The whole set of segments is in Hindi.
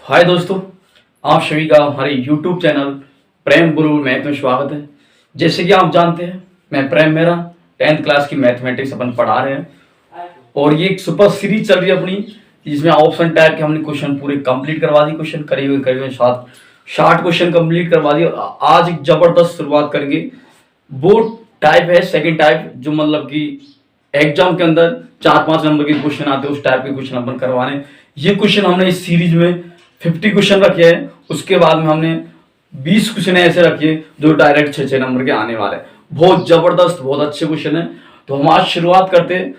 हाय दोस्तों, आप सभी का हमारे YouTube चैनल प्रेम गुरु मैथ में स्वागत है। जैसे कि आप जानते हैं, मैं प्रेम मेरा 10th क्लास की मैथमेटिक्स अपन पढ़ा रहे हैं और ये एक सुपर सीरीज चल रही है अपनी, जिसमें ऑप्शन टाइप के हमने क्वेश्चन पूरे कंप्लीट करवा दी। क्वेश्चन करीब 60 क्वेश्चन कंप्लीट करवा दिए। आज एक जबरदस्त शुरुआत करेंगे। वो टाइप है सेकंड टाइप, जो मतलब कि एग्जाम के अंदर 4-5 नंबर के क्वेश्चन आते हैं, उस टाइप के क्वेश्चन अपन करवाने। ये क्वेश्चन हमने इस सीरीज में 50 क्वेश्चन रखे हैं। उसके बाद में हमने 20 क्वेश्चन ऐसे रखे जो डायरेक्ट 6-6 नंबर के आने वाले हैं। बहुत जबरदस्त, बहुत अच्छे क्वेश्चन है। तो हम आज शुरुआत करते हैं।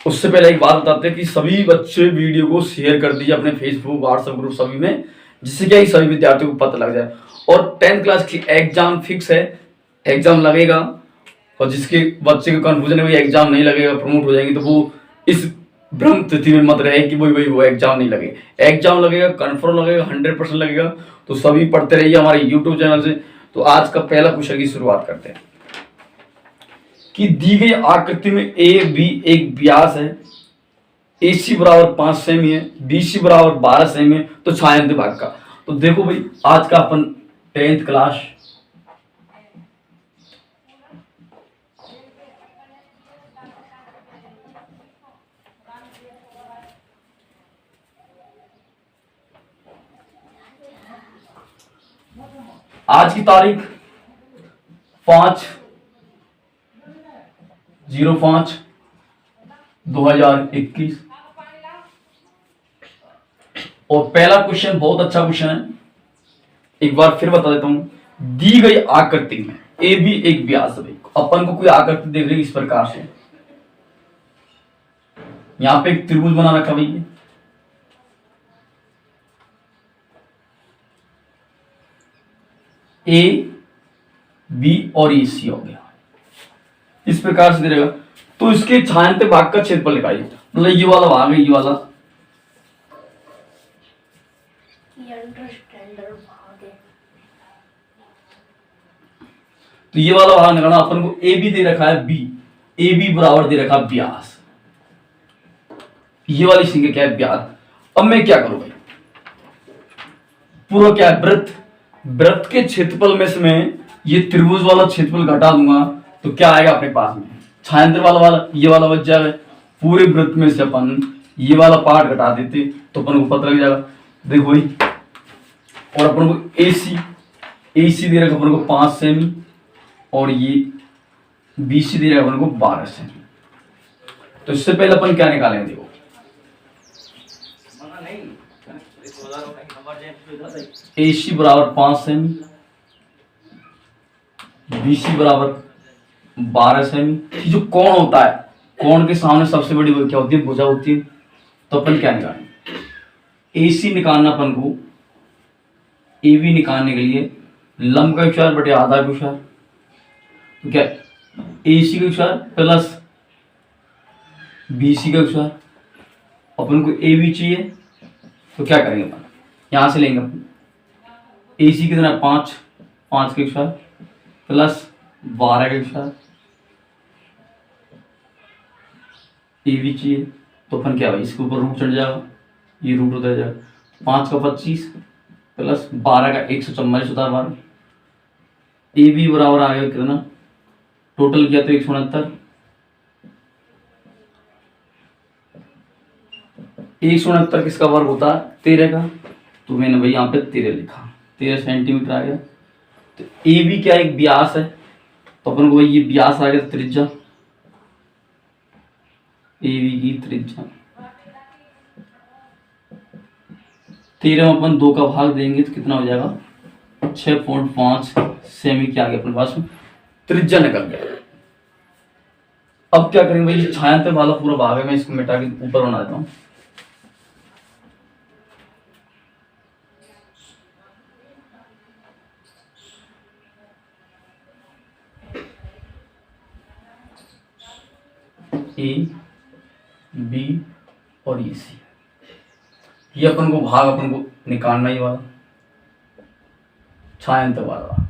उससे पहले एक बात बताते हैं कि सभी बच्चे वीडियो को शेयर कर दीजिए अपने फेसबुक, व्हाट्सएप ग्रुप सभी में, जिससे क्या सभी विद्यार्थियों को पता लग जाए। और 10th क्लास की एग्जाम फिक्स है, एग्जाम लगेगा। और जिसके बच्चे को कंफ्यूजन है भाई एग्जाम नहीं लगेगा, प्रमोट हो जाएंगे, तो वो इस भ्रम स्थिति में मत रहे कि वही वो एग्जाम नहीं लगेगा। एग्जाम लगेगा, कंफर्म लगेगा, 100% लगेगा। तो सभी पढ़ते रहिए हमारे यूट्यूब चैनल से। तो आज का पहला क्वेश्चन की शुरुआत करते हैं कि दी गई आकृति में ए बी एक व्यास है, ए सी बराबर 5 सेमी है, बी सी बराबर 12 सेमी है, तो छायांकित भाग का। तो देखो भाई, आज का अपन 10th क्लास आज की तारीख 5/05/2021 और पहला क्वेश्चन बहुत अच्छा क्वेश्चन है। एक बार फिर बता देता हूं। दी गई आकृति में ए बी एक व्यास है। अपन को कोई आकृति देख रही इस प्रकार से, यहां पे एक त्रिभुज बना रखा भाई, ए बी और ए सी हो गया, इस प्रकार से दे रहेगा। तो इसके छायांकित भाग का क्षेत्रफल निकालिए। मतलब ये वाला भाग है, ये वाला तो ये वाला भाग निकालना। अपन को ए बी दे रखा है बी, ए बी बराबर दे रखा व्यास, ये वाली संख्या क्या है व्यास। अब मैं क्या करूं भाई, पूरा क्या है वृत्त, वृत्त के क्षेत्रफल में से मैं ये त्रिभुज वाला क्षेत्रफल घटा दूंगा, तो क्या आएगा अपने पास में छायांकित वाला ये वाला बच जाएगा। पूरे वृत्त में से अपन ये वाला पार्ट घटा देते तो अपन को पता लग जाएगा। देखो भाई, और अपन को ए सी दे रखा अपन को 5 सेमी और ये बी सी दे रखा अपन को 12 सेमी। तो इससे पहले अपन क्या निकालेंगे, देखो ए सी बराबर 5 सेमी, बी सी बराबर 12 सेमी। जो कोण होता है, कोण के सामने सबसे बड़ी वो क्या होती है, भुजा होती है। तो अपन क्या निकालेंगे, ए सी निकालना अपन को, ए बी निकालने के लिए लंब का विचार बटे आधा का विचार। तो क्या ए सी का विचार प्लस बी सी का विचार। अपन को ए बी चाहिए, तो क्या करेंगे अपन, यहां से लेंगे अपन ए सी कितना 5 के विचार प्लस 12 के विचार। ए बी चाहिए तो अपन क्या भाई, इसके ऊपर रूट चढ़ जाएगा, ये रूट उतर जाएगा। 5 का 25 प्लस 12 का 144 होता है 12। ए बी बराबर आ गया कितना, टोटल किया तो 169। 169 किसका वर्ग होता है, 13 का। तो मैंने भाई यहाँ पे 13 लिखा, 13 सेंटीमीटर आ गया। तो ए बी क्या एक व्यास है, तो अपन को भाई ये व्यास आ गया, त्रिज्या ए बी की त्रिज्या 13 में अपन 2 का भाग देंगे तो कितना हो जाएगा 6.5 सेमी क्या आ गया अपने पास में, त्रिज्या निकल गया। अब क्या करेंगे भाई, छायांकित वाला पूरा भाग है, मैं इसको मिटा के ऊपर बना देता हूँ। ए बी और ए सी, ये अपन को भाग अपन को निकालना ही वाला, छायांकित वाला।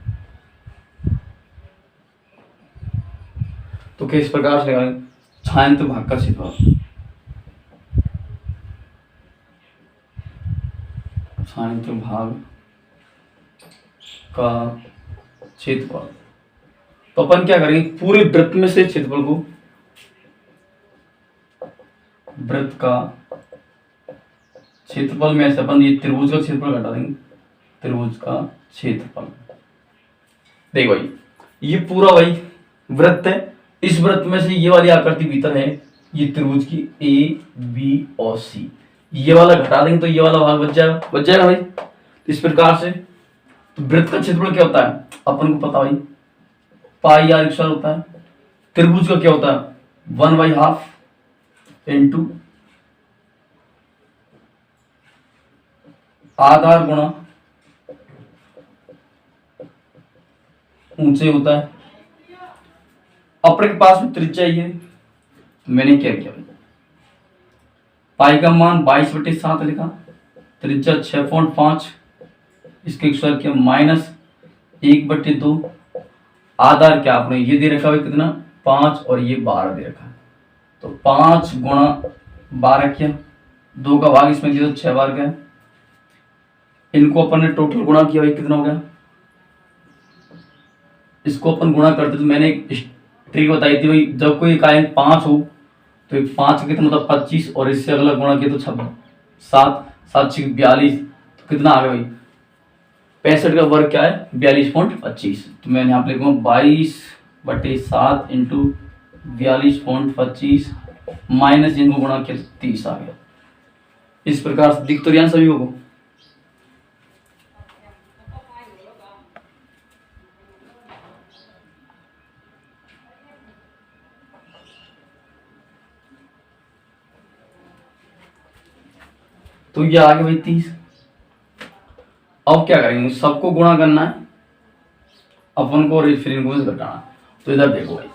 तो किस प्रकार से निकालेंगे, छायांकित भाग का क्षेत्रफल छायांकित भाग का क्षेत्रफल। तो अपन क्या करेंगे, पूरे वृत्त में से क्षेत्रफल को, वृत्त का क्षेत्रफल में से अपन ये त्रिभुज का क्षेत्रफल घटा देंगे, त्रिभुज का क्षेत्रफल। देखो भाई, ये पूरा भाई वृत्त है, इस वृत्त में से ये वाली आकृति भीतर है, ये त्रिभुज की ए बी और सी, ये वाला घटा देंगे तो ये वाला भाग बच जाएगा भाई। इस प्रकार से तो वृत्त का क्षेत्रफल क्या होता है अपन को पता भाई, पाई आर स्क्वायर होता है। त्रिभुज का क्या होता है, 1/2 इंटू आधार गुणा ऊंचे होता है। अपने के पास में त्रिज्या है, मैंने क्या किया भाई, पाई का मान 22/7 लिखा, त्रिज्या 6.5, इसके स्क्वायर किया -1/2। आधार क्या आपने ये दे रखा है कितना 5 और ये 12 दे रखा है, तो 5 गुणा 12 किया, 2 का भाग इसमें दिया तो 6 बार गया। इनको अपन ने टोटल गुणा किया भाई, कितना हो गया, इसको अपन गुणा करते तो मैंने एक ट्रिक बताई थी भाई, जब कोई इकाई 5 हो तो 5 कितना मतलब 25 और इससे अगला गुणा किया तो 26, 7 7 42, तो कितना आ गया भाई 65 का वर्ग क्या है 42.25। तो मैंने यहाँ पे लिखूंगा 22/7 इंटू 42.25 माइनस इनको गुणा किया 30 आ गया। इस प्रकार से दिख तो रहा सभी को। तो ये आ गया भाई 30। अब क्या करेंगे, सबको गुणा करना है अपन को और फिर इनको घटाना। तो इधर देखो भाई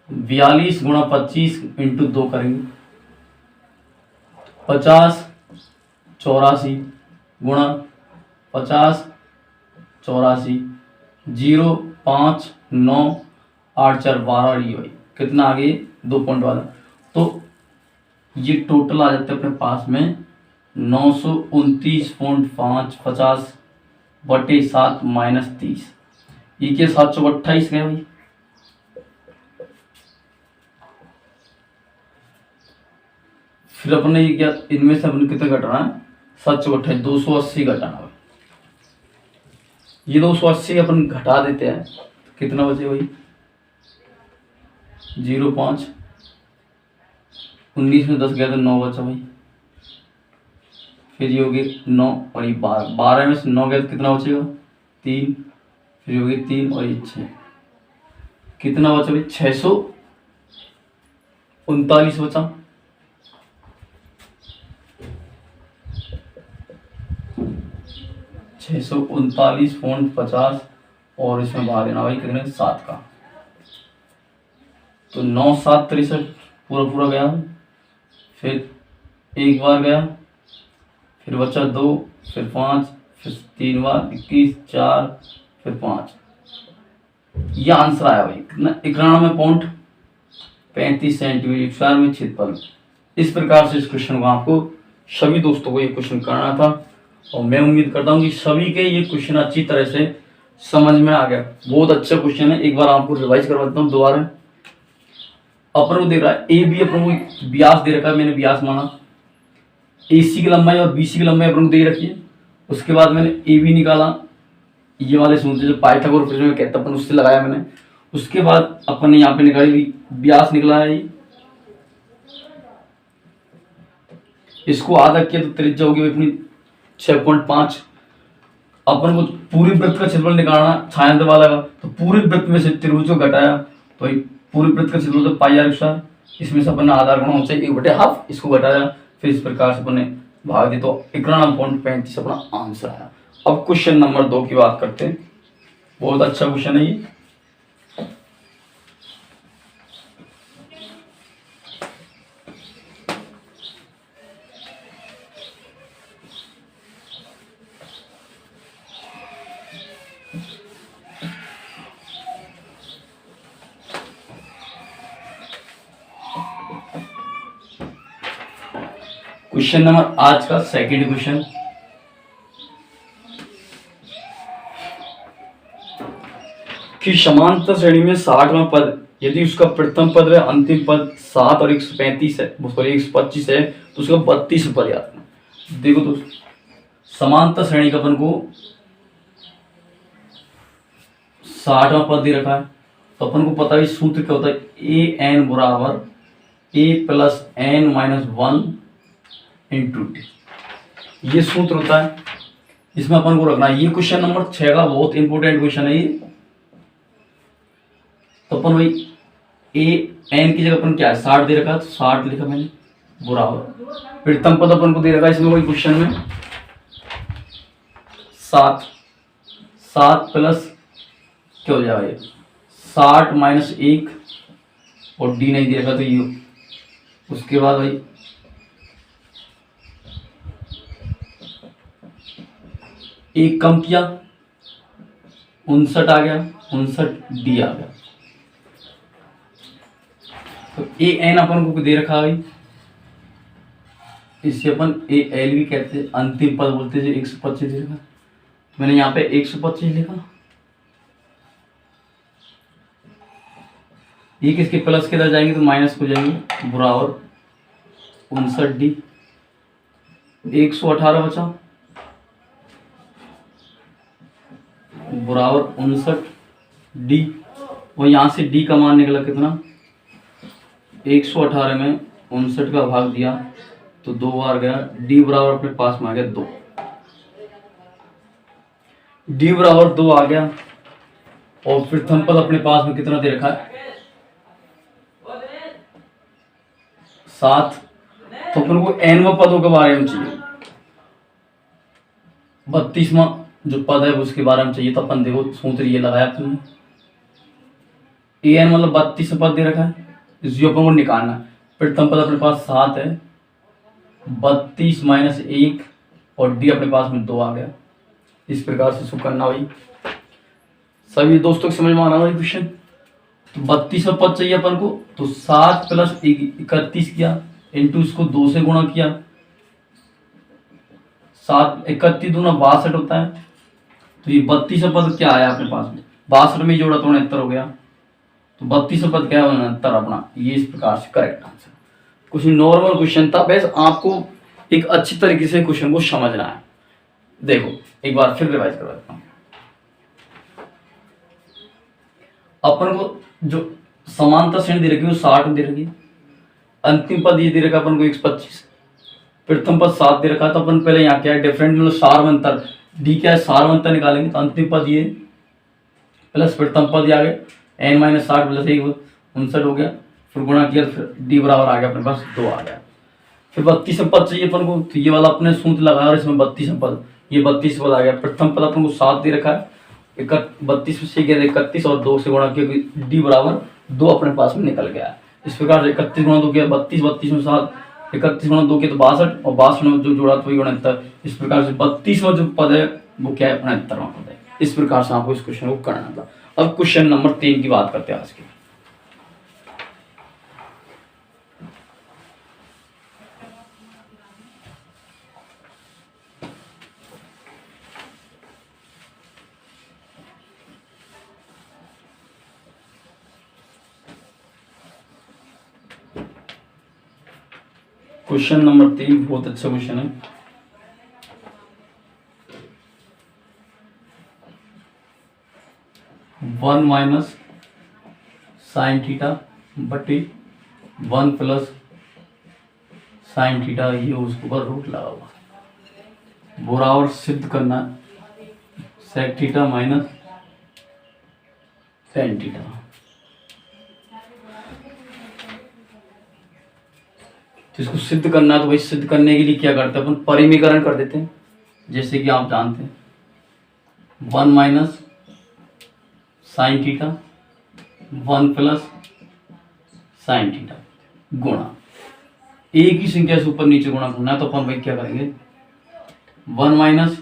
42 गुणा 25 इंटू 2 करेंगे, 50 84 गुणा 50 84 0 5 9 8 4 12 ये भाई कितना आ गया 2 पॉइंट वाला। तो ये टोटल आ जाते हैं अपने पास में 929.5 50/7 माइनस 30, ये के 728 गए भाई। फिर अपने ये क्या, इनमें से अपने कितना घटाना है 728, 280 घटाना भाई। ये 280 अपन घटा देते हैं, कितना बचे भाई 0.5 19 में 10 गया तो 9 बचा भाई। फिर ये हो गया 9 और ये 12, 12 में से 9 गया तो कितना बचेगा 3, फिर हो गया 3 और ये 6, कितना बचा भाई 639 बचा। $639.50 और इसमें भाग देना भाई कितने 7 का, तो 9 7 63 पूरा पूरा गया, फिर एक बार गया, फिर बचा 2, फिर 5, फिर 3 बार 21 4, फिर 5। यह आंसर आया भाई कितना 91.35 सेंटीमीटर स्क्वायर में क्षेत्रफल। इस प्रकार से इस क्वेश्चन को आपको सभी दोस्तों को ये क्वेश्चन करना था और मैं उम्मीद करता हूँ कि सभी के ये क्वेश्चन अच्छी तरह से समझ में आ गया। बहुत अच्छा क्वेश्चन है, एक बार आपको रिवाइज करवा देता हूँ दोबारा। अपन को दे रहा है ए बी, अपन को व्यास दे रखा है, मैंने व्यास माना, AC की लंबाई और BC की लंबाई अपन को दे रखी है। उसके बाद मैंने AB निकाला, ये वाले सूत्र जो पाइथागोरस प्रमेय में कहता अपन उससे लगाया मैंने। उसके बाद अपन ने यहाँ पे निकाली व्यास निकला है, इसको आधा किया तो त्रिज्या होगी अपनी 6.5। अपन को पूरी वृत्त का क्षेत्रफल निकालना छायांतर वाला का, तो पूरे वृत्त में से त्रिभुज को घटाया तो पूरे वृत्त का क्षेत्रफल तो पाई आर स्क्वायर, इसमें से अपन ने आधार गुणा होता है 1/2, इसको घटाया, फिर इस प्रकार से अपन ने भाग दी तो 91.35 अपना आंसर आया। अब क्वेश्चन नंबर 2 की बात करते हैं, बहुत अच्छा क्वेश्चन है ये। क्वेश्चन नंबर आज का सेकंड क्वेश्चन, कि समांतर श्रेणी में 60वां पद यदि उसका प्रथम पद व अंतिम पद 7 और 135 है, सॉरी 125 है, तो उसका 32 पद याद करना। देखो दोस्तों, समांतर श्रेणी का अपन को 60वां पद दे रखा है, तो अपन को पता है सूत्र क्या होता है, ए एन बराबर A plus N minus 1 into T, ये सूत्र होता है। इसमें अपन को रखना है, ये क्वेश्चन नंबर 6 का बहुत इंपॉर्टेंट क्वेश्चन है ये। तो अपन भाई ए एन की जगह अपन क्या है 60 दे रखा है, तो 60 लिखा मैंने बराबर प्रथम पद अपन को दे रखा है इसमें, कोई क्वेश्चन में 7 प्लस क्या हो जाएगा ये 60 माइनस 1 और डी नहीं दे रखा, तो ये उसके बाद भाई एक कम किया 59 आ गया, 59 डी आ गया। तो ए एन अपन को दे रखा है, इसे अपन ए एल भी कहते हैं, अंतिम पद बोलते हैं, 125 दे रखा। मैंने यहाँ पे 125 लिखा, ये किसके प्लस के इधर जाएंगे तो माइनस हो जाएंगे, बराबर 59 डी, 118 बचा बराबर 59 डी, और यहाँ से डी का मान निकला कितना 118 में 59 का भाग दिया तो 2 बार गया, डी बराबर अपने पास में आ गया 2, डी बराबर 2 आ गया। और प्रथम पद अपने पास में कितना दे रखा है 7, तो अपन को एनवां पदों के बारे में चाहिए, 32वां जो पद है उसके बारे में चाहिए। तो अपन देखो सूत्र ये लगाया अपन, ए एन मतलब 32 पद दे रखा है, इसी अपन को निकालना है। प्रथम पद अपने पास 7 है, 32 माइनस 1 और डी अपने पास में 2 आ गया। इस प्रकार से इसको करना भाई। सभी दोस्तों को समझ में आना भाई क्वेश्चन। तो 32 पद चाहिए अपन को, तो 7 प्लस 31 किया इंटू इसको 2 से गुणा किया, 7 31 दूना 62 होता है। तो ये 32 पद क्या आया अपने पास में, 62 में जोड़ा तो 69 हो गया, तो 32 पद क्या है 69 अपना। ये इस प्रकार से करेक्ट आंसर। कुछ नॉर्मल क्वेश्चन था, बस आपको एक अच्छी तरीके से क्वेश्चन को समझना है। देखो एक बार फिर रिवाइज करवा देता हूं। अपन को जो समांतर श्रेणी दे रखी है वो 60 दे रखी, अंतिम पद ये दे रखा अपन को 125, प्रथम पद 7 दे रखा। तो अपन पहले यहाँ क्या है डिफरेंट मतलब सारवंतर, डी क्या है सारवंतर निकालेंगे, तो अंतिम पद ये प्लस प्रथम पद आ गया एन माइनस 60 प्लस 1 59 हो गया, फिर गुणा किया, फिर डी बराबर आ गया अपने पास 2 आ गया। फिर 32 पद चाहिए अपन को, तो ये वाला अपने सूत्र लगाया और इसमें 32 पद, ये 32 पद आ गया। प्रथम पद अपन को 7 दे रखा है, 32 से गया 31 और 2 से गुणा किया, डी बराबर 2 अपने पास में निकल गया। इस प्रकार से 31 गुणा 2 किया 32, 32 में 7, 31 गुणा 2 किया तो 62 और 62 में जो जोड़ा तो वही 69। इस प्रकार से 32वां जो पद है वो क्या है 69वां पद है। इस प्रकार से आपको इस क्वेश्चन को करना था। अब क्वेश्चन नंबर 3 की बात करते हैं आज की। क्वेश्चन नंबर 3 बहुत अच्छा क्वेश्चन है। वन माइनस साइन थीटा बटे 1 प्लस साइन थीटा, ये उसके ऊपर रूट लगा हुआ, बराबर सिद्ध करना sec theta minus tan theta. तो इसको सिद्ध करना है, तो भाई सिद्ध करने के लिए क्या करते हैं अपन परिमीकरण कर देते हैं, जैसे कि आप जानते हैं 1 minus sine theta 1 plus sine theta गुणा एक ही संख्या से ऊपर नीचे गुणा करना है। तो अपन भाई क्या करेंगे 1 minus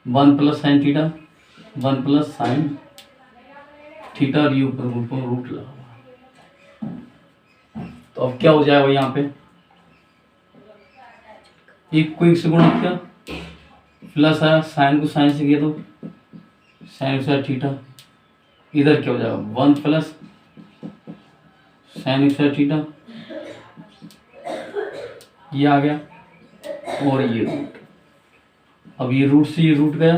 1 plus sine theta 1 plus sine theta और ये ऊपर रूट लगा। तो अब क्या हो जाएगा यहाँ पे एक को एक से गुणा किया, प्लस आया, साइन को साइन से किया तो साइन स्क्वायर थीटा, इधर क्या हो जाएगा 1 प्लस साइन स्क्वायर थीटा, ये आ गया और ये रूट। अब ये रूट से ये रूट गया,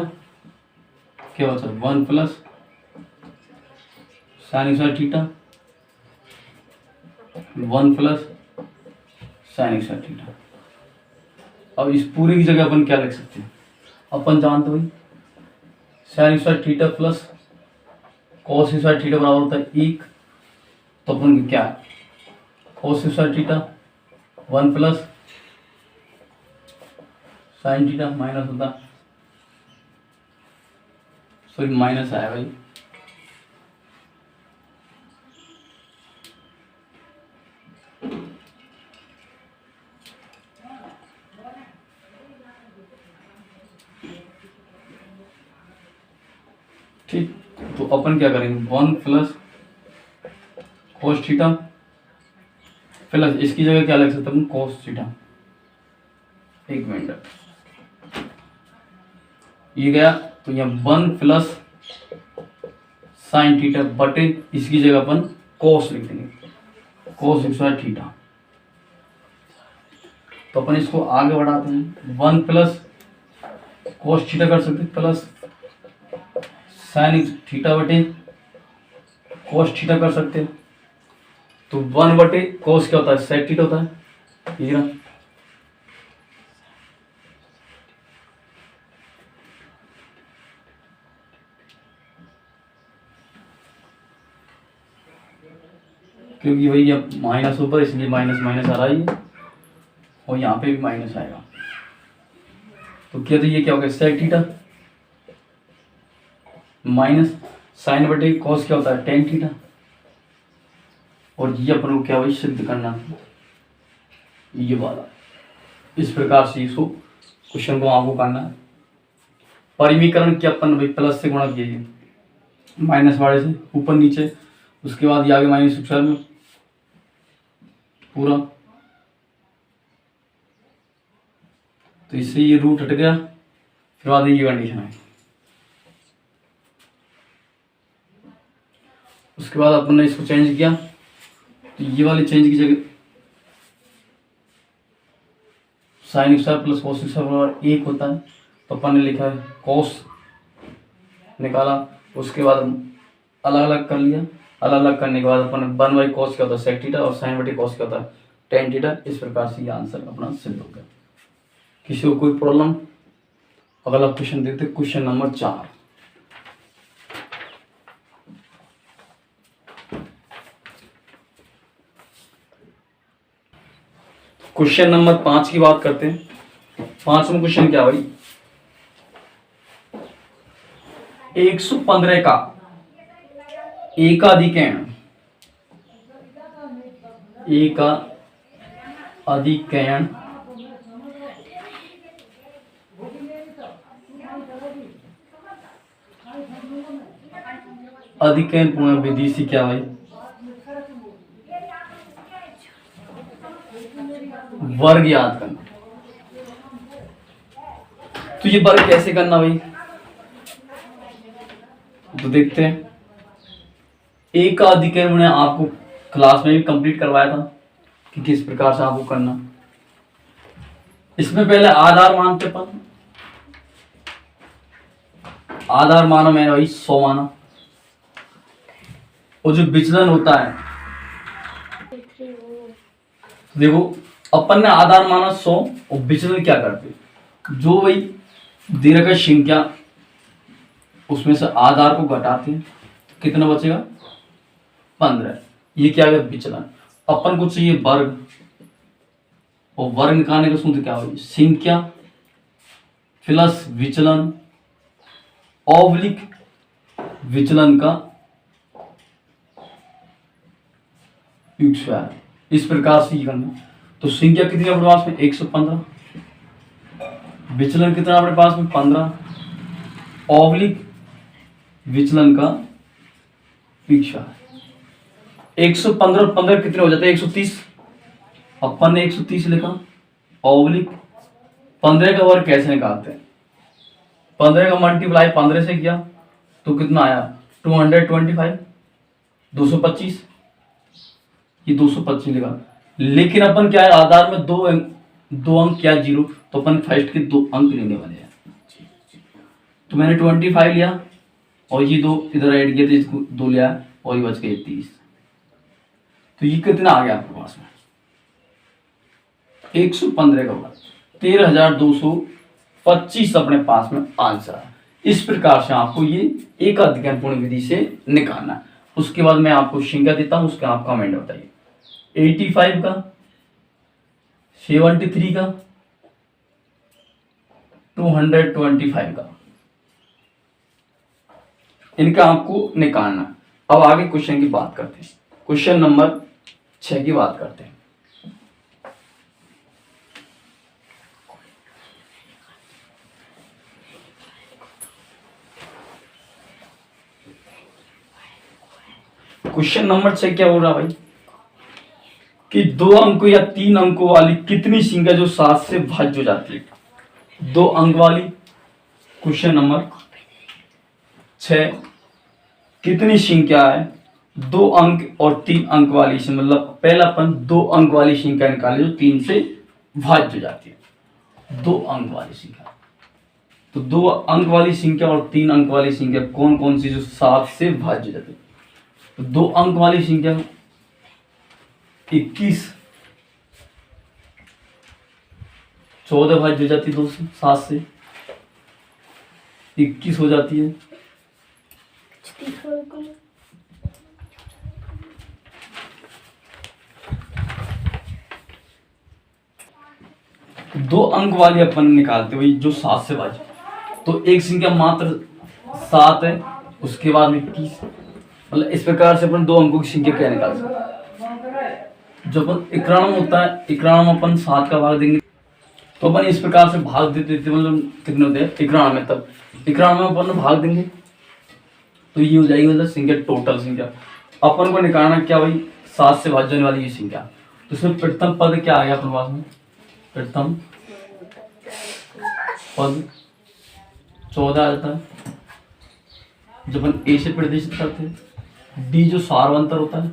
क्या होता है 1 plus sine square theta, 1 plus sine square theta. अब इस पूरे की जगह अपन क्या लिख सकते हैं, अपन जानते भाई sine square theta plus cos square theta बराबर होता है 1, तो अपन क्या है cos square theta 1 plus sine theta minus होता है, सॉरी माइनस आया भाई, ठीक। तो अपन क्या करेंगे 1 प्लस कोस थीटा प्लस इसकी जगह क्या लग सकता है कोस थीटा, एक मिनट, ये गया तो यहाँ 1 प्लस साइन थीटा बटे इसकी जगह अपन कोस लिख देंगे, कोस स्क्वायर थीटा। तो अपन इसको आगे बढ़ाते हैं, 1 प्लस कोस थीटा कर सकते प्लस साइन थीटा बटे कोस थीटा कर सकते हैं। तो 1 बटे कोस क्या होता है सेक थीटा होता है, ये ना क्योंकि भाई अब माइनस ऊपर इसलिए माइनस माइनस आ रहा है और यहाँ पे भी माइनस आएगा, तो क्या तो ये क्या होगा सेक थीटा माइनस साइन बटे कॉस क्या होता है टेन थीटा, और ये अपन को क्या भाई सिद्ध करना है ये वाला। इस प्रकार से इसको क्वेश्चन को आपको करना है। परिमीकरण क्या अपन भाई प्लस से गुणा किए माइनस वाले से ऊपर नीचे, उसके बाद ये आगे माइनस स्क्वायर में पूरा, तो इससे ये रूट हट गया, फिर बाद ये कंडीशन है। उसके बाद अपन ने इसको चेंज किया, तो ये वाली चेंज की जगह sine square plus cos square बराबर 1 होता है, तो अपन ने लिखा है कोस निकाला, उसके बाद अलग अलग कर लिया, अलग अलग करने के बाद अपन 1 बाई कोस क्या होता है सेक थीटा और साइन बटे कोस क्या होता है टेन थीटा। इस प्रकार से ये आंसर अपना सिद्ध हो गया। किसी को कोई प्रॉब्लम? अगला क्वेश्चन देखते, क्वेश्चन नंबर 4। क्वेश्चन नंबर 5 की बात करते हैं। 5वां क्वेश्चन क्या भाई, 115 का एकाधिकरण अधिकरण पूर्ण विधि से क्या भाई वर्ग याद करना। तो ये वर्ग कैसे करना भाई, तो देखते हैं। एक का अधिकरण मैंने आपको क्लास में भी कंप्लीट करवाया था कि किस प्रकार से आपको करना। इसमें पहले आधार मानते अपन, आधार माना मैंने भाई 100 माना, और जो विचलन होता है देखो अपन ने आधार माना 100 और विचलन क्या करते, जो भाई दीर्घ संख्या उसमें से आधार को घटाते हैं तो कितना बचेगा 15। ये क्या है विचलन। अपन को चाहिए वर्ग, और वर्ग निकालने का सूत्र क्या होगी संख्या प्लस विचलन ऑब्लिक विचलन का योग स्क्वायर। इस प्रकार से ये करना। तो संख्या कितनी अपने पास में 115, विचलन कितना अपने पास में 15, ऑब्लिक विचलन का योग स्क्वायर। 115 और 15 कितने हो जाते हैं 130, अपन ने 130 लिखा, ऑब्लिक 15 का वर्ग कैसे निकालते हैं? 15 का मल्टीप्लाई 15 से किया तो कितना आया? 225, 225, ये 225 लिखा। लेकिन अपन क्या है, आधार में दो अंक क्या जीरो, तो अपन फर्स्ट के 2 अंक लेने वाले हैं। तो मैंने 25 लिया और ये 2 इधर ऐड किए थे, इसको 2 लिया और ये बच गए 30। तो ये कितना आ गया आपके पास में? 115 का वर्ग, 13,225 अपने पास में आंसर है। इस प्रकार से आपको ये एक अध्ययनपूर्ण विधि से निकालना है। उसके बाद मैं आपको संख्या देता हूं, उसका आप कमेंट बताइए। 85 का, 73 का, 225 का, इनका आपको निकालना है। अब आगे क्वेश्चन की बात करते हैं। क्वेश्चन नंबर 6 की बात करते हैं। क्वेश्चन नंबर 6 क्या हो रहा भाई कि 2 अंकों या 3 अंकों वाली कितनी संख्या जो 7 से भाज्य हो जाती है? 2 अंक वाली, क्वेश्चन नंबर 6, कितनी संख्या है 2 अंक और 3 अंक वाली से, मतलब पहला अपन 2 अंक वाली संख्या निकाले जो 3 से भाज्य हो जाती है। 2 अंक वाली संख्या, तो 2 अंक वाली संख्या और 3 अंक वाली संख्या कौन कौन सी जो 7 से भाज्य हो जाती है? तो 2 अंक वाली संख्या 21, 14 भाज्य हो जाती है 2 से, 7 से 21 हो जाती है। दो अंक वाली अपन निकालते हुए जो 7 से भाज्य, तो एक संख्या मात्र 7 है, उसके बाद में 21, मतलब इस प्रकार से अपन 2 अंकों की संख्या क्या निकाल सकते हैं? जो अपन 91 होता है, 91 में अपन 7 का भाग देंगे तो अपन इस प्रकार से भाग देते थे, मतलब कितने होते हैं 91, तब 91 में अपन भाग देंगे तो ये हो जाएगी मतलब संख्या, टोटल संख्या। अपन को निकालना क्या भाई? 7 से भाज्य होने वाली ये संख्या। तो इसमें प्रथम पद क्या आ गया अपने पास में? प्रथम पद 14 आ जाता है जब अपन ए से प्रदर्शित करते हैं। डी जो सार्वंतर होता है,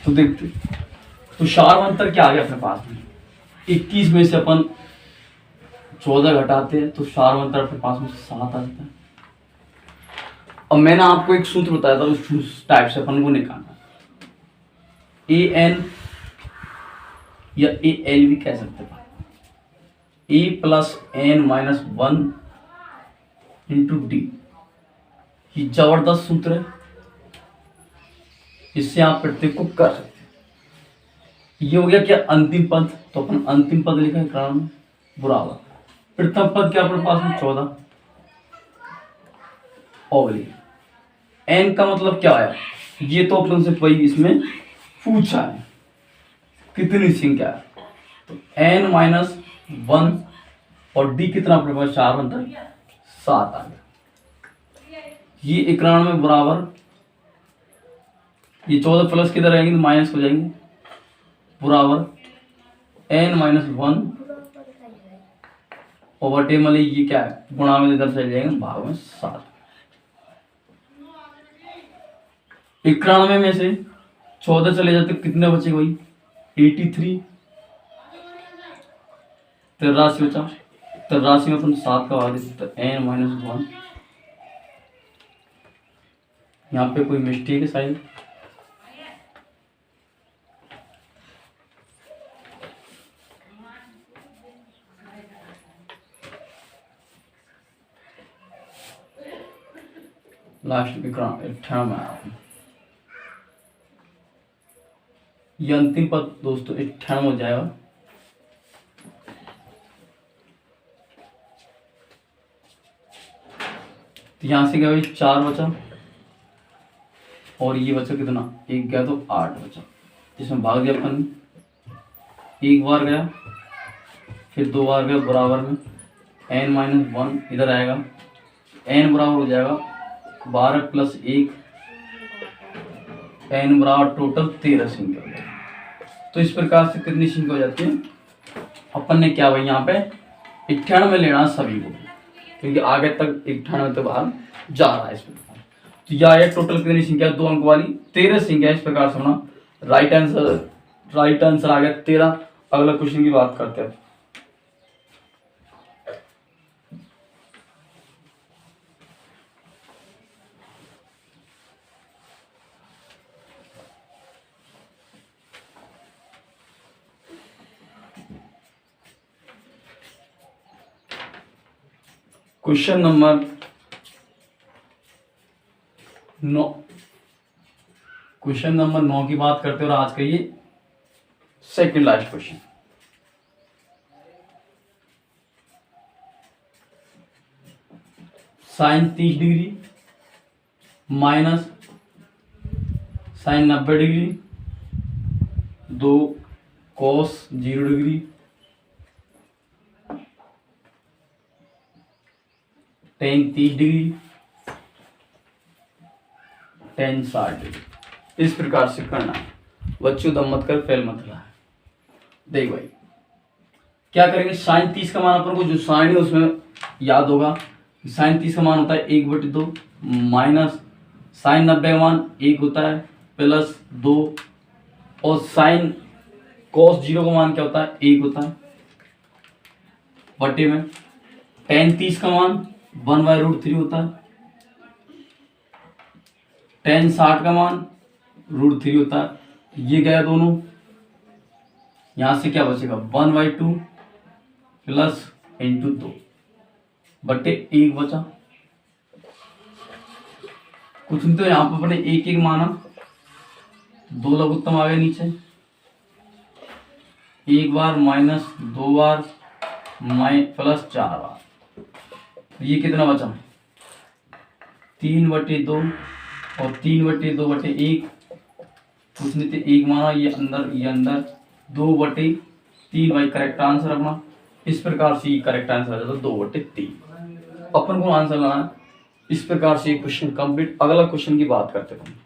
तो देखते तो सार्वंतर क्या आ गया अपने पास में? 21 में से अपन 14 घटाते हैं तो सार्वंतर अपने पास में 7 आ जाता है। अब मैंने आपको एक सूत्र बताया था, उस टाइप से अपन को निकालना। ए एन या ए एल भी कह सकते हैं, A plus N minus 1 into D, ये जबरदस्त सूत्र है, इससे आप प्रत्येक को कर सकते हैं। ये हो गया क्या? अंतिम पद, तो अपन अंतिम पद लिखा है कारण बराबर प्रथम पद क्या अपने पास में 14 ओवली। एन का मतलब क्या है? ये तो अपन से वही इसमें पूछा है कितनी संख्या है, तो एन माइनस 1 और डी कितना अपने पास 4 बनता है 7 आ गया। ये 91 बराबर, ये 14 प्लस किधर रहेंगे तो माइनस हो जाएंगे, बराबर एन माइनस 1 ओवर टेबल, ये क्या है गुणा में इधर चले जाएंगे भाग में 7। 91 में से 14 चले जाते कितने बचे भाई? 83, 83 बचा, 83 में अपन 7 का भाग देते तो एन माइनस 1। यहाँ पे कोई मिस्टेक है शायद? लास्ट विक्रम 98, ये अंतिम पद दोस्तों 98 हो जाएगा। तो यहां से क्या भाई 4 बचा और ये बचा कितना? 1 गया तो 8 बचा, जिसमें भाग दिया अपन, 1 बार गया फिर 2 बार गया बराबर में एन माइनस 1 इधर आएगा n बराबर हो जाएगा 12 + 1, n बराबर टोटल 13 संख्या हो जाएगी। तो इस प्रकार से कितनी संख्या हो जाती है? अपन ने क्या भाई यहाँ पे 98 लेना सभी को, क्योंकि आगे तक 98 तक बाहर जा रहा है इस प्रकार। तो यह है टोटल कितनी संख्या? 2 अंक वाली 13 संख्या। इस प्रकार से होना राइट आंसर आ गया 13। अगला क्वेश्चन की बात करते हैं। क्वेश्चन नंबर 9, क्वेश्चन नंबर 9 की बात करते हैं और आज का ये second last question. Sine 30 degree minus sine 90 degree, 2 cos 0 degree, tan 30 degree, tan 60 degree. इस प्रकार से करना है बच्चों, दम मत कर, फेल मत रहा है। देख भाई क्या करेंगे, साइन 30 का मान अपन को जो साइन है उसमें याद होगा, साइन 30 का मान होता है 1/2 माइनस साइन 90 का मान 1 होता है प्लस 2, और साइन कॉस 0 का मान क्या होता है? 1 होता है बटे में टेन 30 का मान 1/√3 होता है, टेन 60 का मान √3 होता है। ये गया दोनों, यहां से क्या बचेगा? 1/2 प्लस इंटू 2 बटे 1 बचा। कुछ नहीं तो यहाँ पर अपने 1 माना, 2 लघुत्तम आ गए नीचे, 1 बार माइनस 2 बार प्लस 4 बार। ये कितना बचा? 3/2 और 3/2 बटे 1, कुछ नहीं तो 1 माना, ये अंदर 2/3 भाई करेक्ट आंसर अपना। इस प्रकार से करेक्ट आंसर आ जाता 2/3। अपन को आंसर लाना है। इस प्रकार से क्वेश्चन कंप्लीट। अगला क्वेश्चन की बात करते हैं।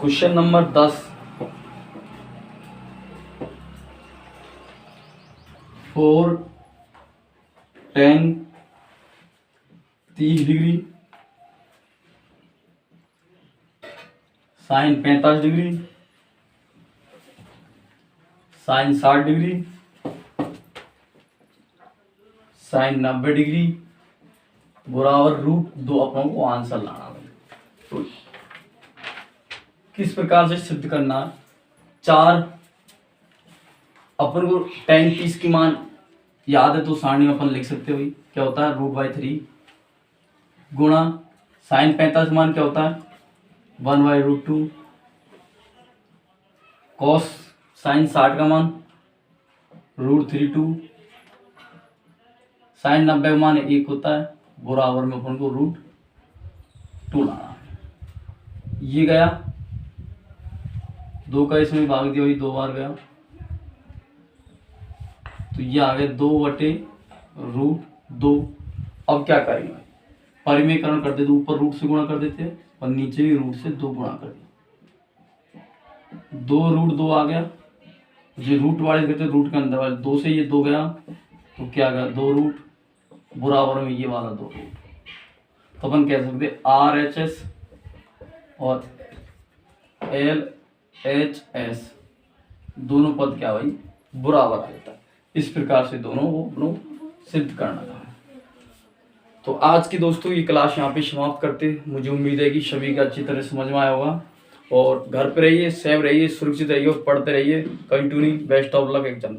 Question number 10, 4 tan 30 degree sine 45 degree sine 60 degree sine 90 degree बराबर √2 अपनों को आंसर लाना है। तो किस प्रकार से सिद्ध करना? 4 अपन को tan 30 की मान याद है तो सारणी में अपन लिख सकते हो। क्या होता है? √3 गुणा साइन 45 मान क्या होता है? 1/√2 कॉस साइन 60 का मान √32 साइन 90 का मान 1 होता है बराबर में अपन को √2 लाना। ये गया 2 का इसमें भाग दिया, वही 2 बार गया, तो ये आ गया 2/√2। अब क्या करेंगे? परिमेयकरण कर देते, ऊपर रूट से गुणा कर देते हैं और नीचे भी रूट से 2 गुणा कर दिया, 2√2 आ गया। जो रूट वाले कहते हैं रूट के अंदर वाले 2 से ये 2 गया तो क्या गया? 2 रूट बराबर में ये वाला 2 रूट। तो अपन कह सकते RHS और LHS दोनों पद क्या भाई? बराबर आ जाता है। इस प्रकार से दोनों को सिद्ध करना था। तो आज की दोस्तों ये क्लास यहाँ पे समाप्त करते। मुझे उम्मीद है कि सभी का अच्छी तरह समझ में आया होगा। और घर पे रहिए, सेफ रहिए, सुरक्षित रहिए और पढ़ते रहिए। Continue best of luck exam.